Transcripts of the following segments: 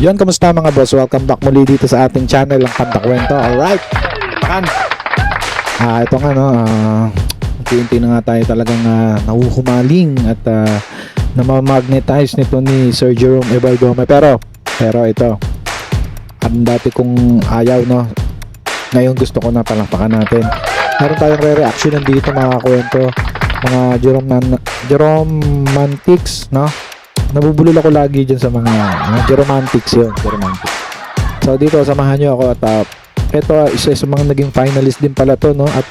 Yun, kamusta mga boss? Welcome back muli dito sa ating channel, ang Kanta Kwento. Alright, pakan. Ito nga no, unti-unti na nga tayo talagang nahuhumaling at namamagnetize nito ni Sir Jerome Evardome. Pero ito, ang dati kong ayaw no, ngayon gusto ko na palakpakan natin. Meron tayong re-reaction dito mga kwento, mga Jeromantics no. Nabubulol ako lagi dyan sa mga Jeromantics yun, Jeromantics. So dito samahan nyo ako at ito isa sa mga naging finalist din pala to no, at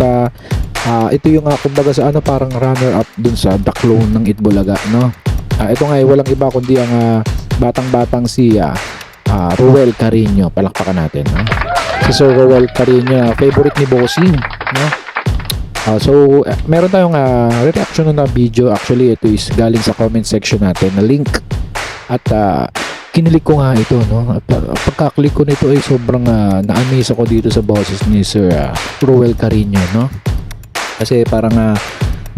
ito yung kumbaga sa ano, parang runner up dun sa The Clone ng Itbulaga no. Ito nga walang iba kundi ang batang-batang si Ruel Carino. Palakpakan natin no? Si Sir Ruel Carino, favorite ni Bossing no. So meron tayong reaction na video. Actually ito is galing sa comment section natin na link at kinilik ko nga ito no. At pagka-click ko nito ay sobrang na-amaze ako dito sa boses ni Sir Ruel Carino no. Kasi parang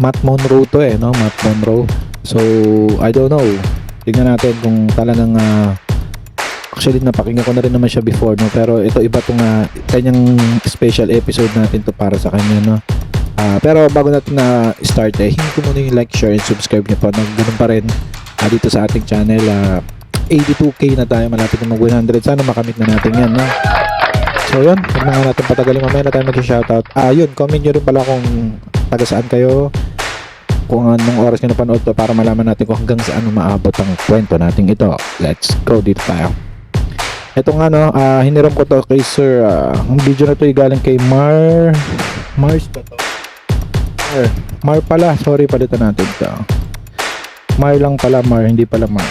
Matt Monroe to no, Matt Monroe. So I don't know, tingnan natin kung talagang actually napakinggan ko na rin naman siya before no, pero ito iba tong kanyang special episode natin to para sa kanya no. Pero bago natin na start hingi ko muna yung like, share, and subscribe nyo po. Ganun pa rin dito sa ating channel. 82k na tayo, malapit na mag 100. Sana makamit na natin yan no? So yun, huwag na nga natin patagalin, mamaya na tayo mag-shoutout. Yun, comment nyo rin pala kung taga saan kayo, kung anong oras nyo napanood to, para malaman natin kung hanggang saan maabot ang kwento natin ito. Let's go, dito tayo. Ito nga no, hiniram ko to kay Sir, ang video na to ay galing kay Mars ba to? Mar pala, sorry, palitan natin ito. Mar lang pala, Mar, hindi pala Mar.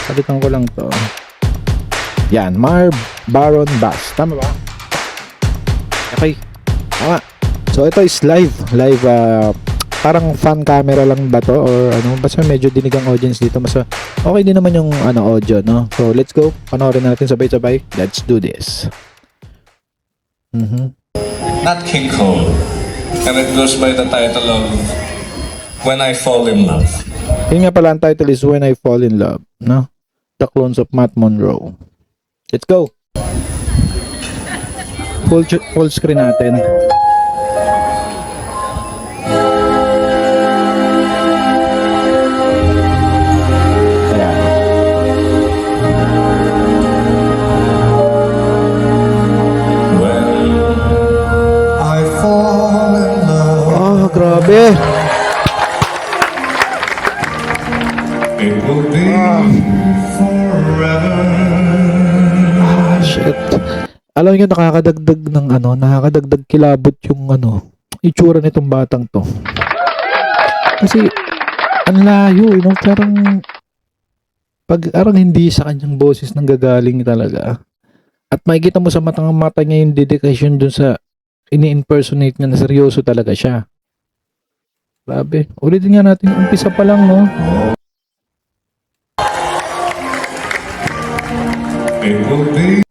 Palitan ko lang to. Yan, Mar Baron Bass. Tama ba? Okay, tama. So ito is live, parang fan camera lang ba to or ano, basta medyo dinig ang audience dito, mas okay din naman yung audio no. So let's go, panoorin natin sabay-sabay. Let's do this. Nat King Cole, and it goes by the title of When I Fall in Love. Yun nga pala, ang title is When I Fall in Love no? The Clones of Matt Monroe. Let's go. Full screen natin. Grabe. It will be forever. Shit. Alam niyo, nakakadagdag ng nakakadagdag kilabot yung itsura nitong batang to. Kasi ang layo, parang pag-arang hindi sa kanyang boses nang gagaling talaga. At makikita mo sa mata niya yung dedication dun sa ini-impersonate niya na seryoso talaga siya. Grabe. Ulitin nga natin yung umpisa pa lang, no?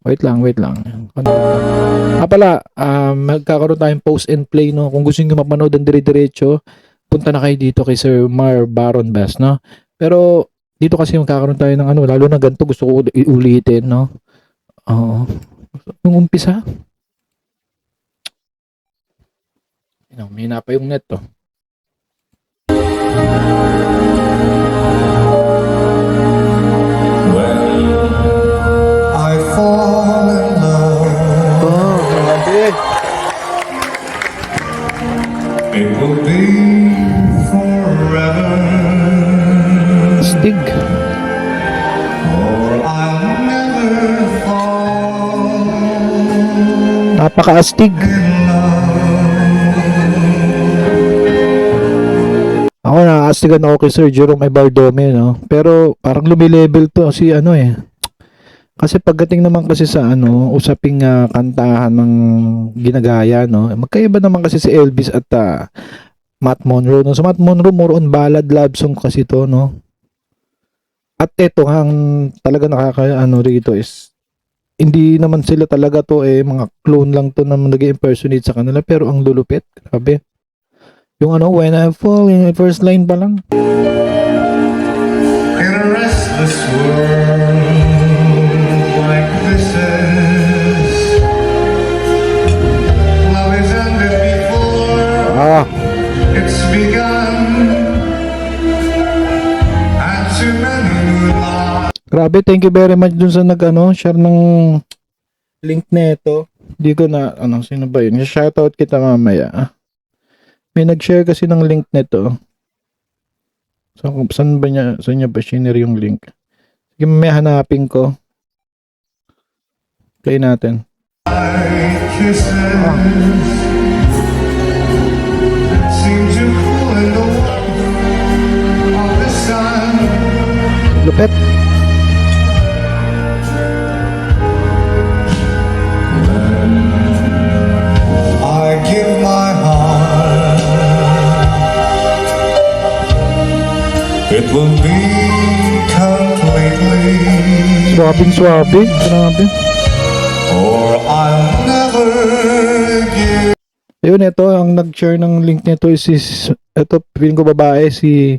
Wait lang. Pala, magkakaroon tayong post and play, no? Kung gusto nyo mapanood ang dire-diretso, punta na kayo dito kay Sir Mar Baron Bass, no? Pero, dito kasi magkakaroon tayo ng lalo na ganito, gusto ko ulitin, no? Oo. Yung umpisa. May na pa yung net, to. It will be forever. Stig. Or I'll never fall. Napaka-astig. Ako na-astigan ako kay Sir Jerome Evardome no. Pero parang lumilevel to si kasi pagdating naman kasi sa usaping kantahan ng ginagaya no, magkaiba naman kasi si Elvis at Matt Monroe no. So Matt Monroe more on ballad love song kasi to no. At ito ang talaga rito is hindi naman sila talaga to mga clone lang to na nag-impersonate sa kanila, pero ang lulupit, grabe. Yung When I Fall in, first line pa lang. like this is. Love is ended before Ah, it's begun. And too many lives. grabe, thank you very much dun sa share ng link nito. Hindi ko na, sino ba yun? Shoutout kita mamaya. May nag-share kasi ng link nito. So, saan niya ba shinare yung link? Sige, mamaya hanapin ko. Play natin. Kisses seem to cool in the warmth of the sun. Lupet. I give my heart, it will be completely, Swabe. Grabe. or I'll never give. Ayun, ito, ang nag-share ng link nito is ito, feeling ko babae, si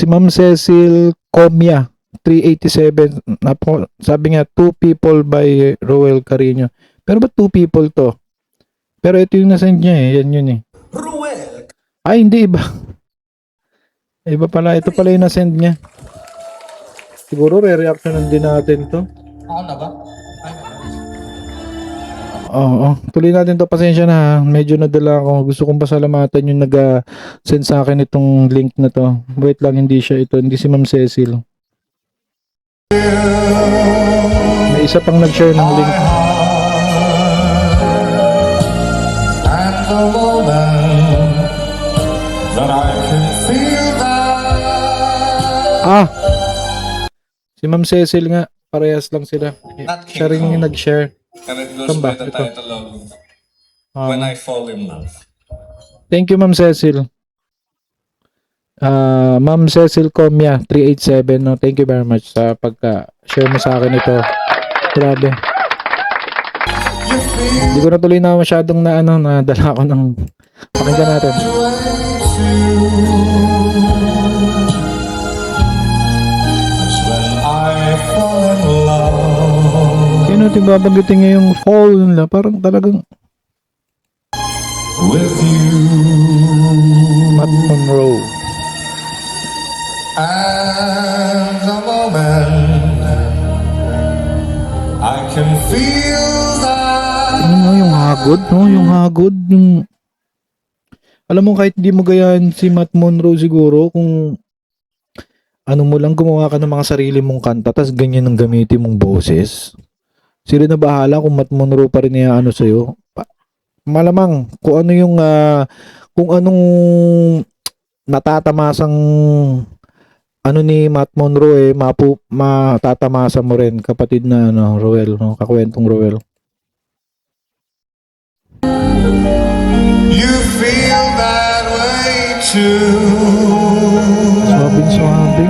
Ma'am Cecil Comia, 387. Sabi nga, 2 people by Roel Carino. Pero ba't 2 people to? Pero ito yung nasend niya eh, yan yun eh. Ruel! Ay, hindi, iba. Iba pala, ito pala yung nasend niya. Siguro re-reactionan din natin to. Ako na ba? Oo, tuloy natin to. Pasensya na ha. Medyo nadala ako. Gusto kong pasalamatan yung nag-send sa akin itong link na to. Wait lang, hindi siya ito. Hindi si Ma'am Cecil. May isa pang nag-share ng link. And the moment that I can feel that. Ah! Si Ma'am Cecil nga. Parehas lang sila. Siya rin yung nag-share. And it goes Saan ba? by the Ito. title of When I Fall in Love. Thank you, Ma'am Cecil. Ma'am Cecil Comia, 387. No? Thank you very much sa pagka-share mo sa akin ito. Grabe. Hindi ko na tuloy na masyadong nadala ko ng pakinggan natin. That's when I fall in love Yun natin babanggitin niya yung fall nila. Parang talagang with you. Matt Monroe. And the moment I can feel that. Tingnan mo yung hagod, no? Yung hagod, yung... Alam mo, kahit hindi mo gayaan si Matt Monroe siguro, kung ano mo lang gumawa ka ng mga sarili mong kanta, tas ganyan ang gamitin mong boses. Sila na bahala kung Matt Monroe pa rin niya sa'yo. Malamang, kung ano yung, kung anong natatamasang ni Matt Monroe, matatamasa mo rin, kapatid na Roel, no? Kakwentong Roel. You feel that way too. Swabing.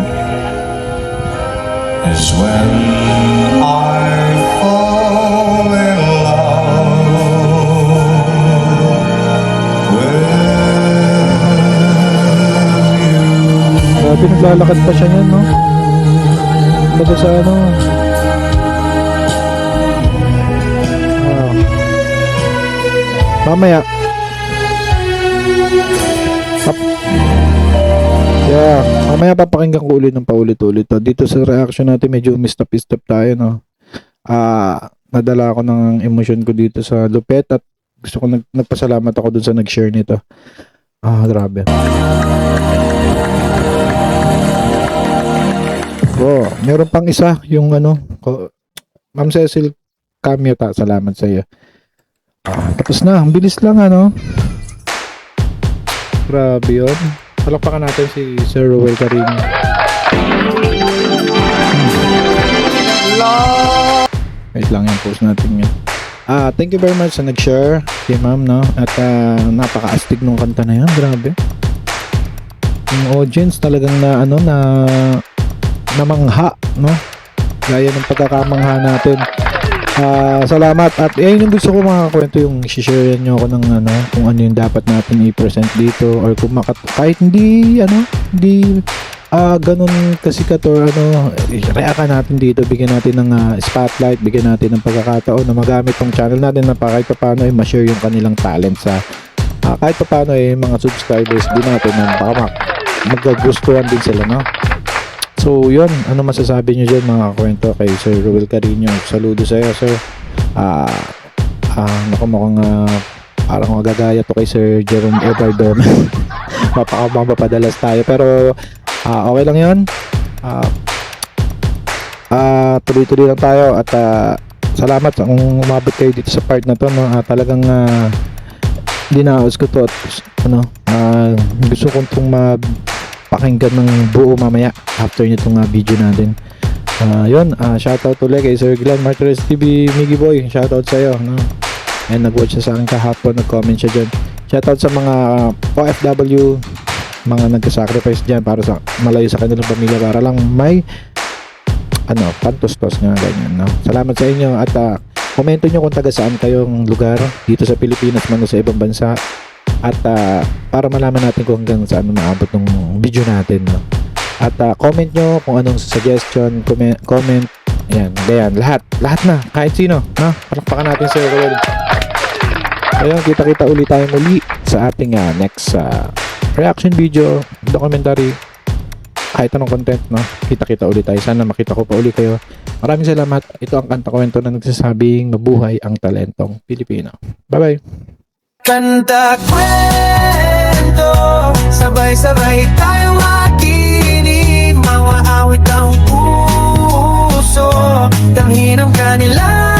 Is when I fall in love with you. Grabe, naglalakad pa siya niyan, no? Baga sa mamaya. Yeah, mamaya papakinggan ko ulit ng paulit-ulit to. Dito sa reaction natin medyo mistap tayo, no? Nadala ako ng emosyon ko dito sa lupet at gusto ko nagpasalamat ako dun sa nag-share nito. Grabe. Meron pang isa yung Ma'am Cecil Cameo, salamat sa iyo. Tapos na, ang bilis lang grabe yun. Palakpakan natin si Sir Roel Carino. Wait lang yung post natin yun. Thank you very much sa nag-share si ma'am, no? At napaka-astig nung kanta na yan, grabe. Yung audience talagang namangha, no? Gaya ng pagkakamangha natin. Salamat. At ayun yung gusto ko makakwento, yung share nyo ako ng kung ano yung dapat natin i-present dito, or kung kahit hindi ganun kasi ka to, react natin dito, bigyan natin ng spotlight, bigyan natin ng pagkakataon na magamit tong channel natin na kahit pa paano ay ma-share yung kanilang talent sa kahit pa paano ay mga subscribers din natin na baka magkagustuhan din sila, no? So yun, ano masasabi nyo dyan mga kwento kay Sir Ruel Carino? Saludo sa iyo, sir. Naku, mukhang parang magagaya to kay Sir Jerome Everdo. Mapapadalas tayo, pero okay lang yun. Tuloy-tuloy lang tayo at salamat kung umabot kayo dito sa part na to, no? Talagang dinaos ko to at gusto kong itong mapakinggan ng buo mamaya after nitong video natin. Yun, shoutout ulit kay Sir Glenn Martires TV, Miggy Boy, shoutout sa iyo, no? And nag-watch siya sa akin kahapon, nag-comment siya dyan. Shoutout sa mga OFW, mga nagka-sacrifice dyan para sa malayo sa kanilang pamilya para lang may pantustos nga ganyan, no? Salamat sa inyo at komento nyo kung taga saan kayong lugar dito sa Pilipinas man o sa ibang bansa at para malaman natin kung hanggang saan maabot ng video natin, no? At comment nyo kung anong suggestion, comment yan, lahat na, kahit sino, no? Palakpakan natin sa Ruel. Ayun, kita-kita ulit tayo muli sa ating next reaction video, documentary, kahit anong content, no? Kita-kita ulit tayo. Sana makita ko pa ulit kayo. Maraming salamat. Ito ang Kanta Kwento na nagsasabing mabuhay ang talentong Pilipino. Bye-bye. Kanta kwento, sabay-sabay tayong makinig, mga awit ang puso, tanghin ang kanilang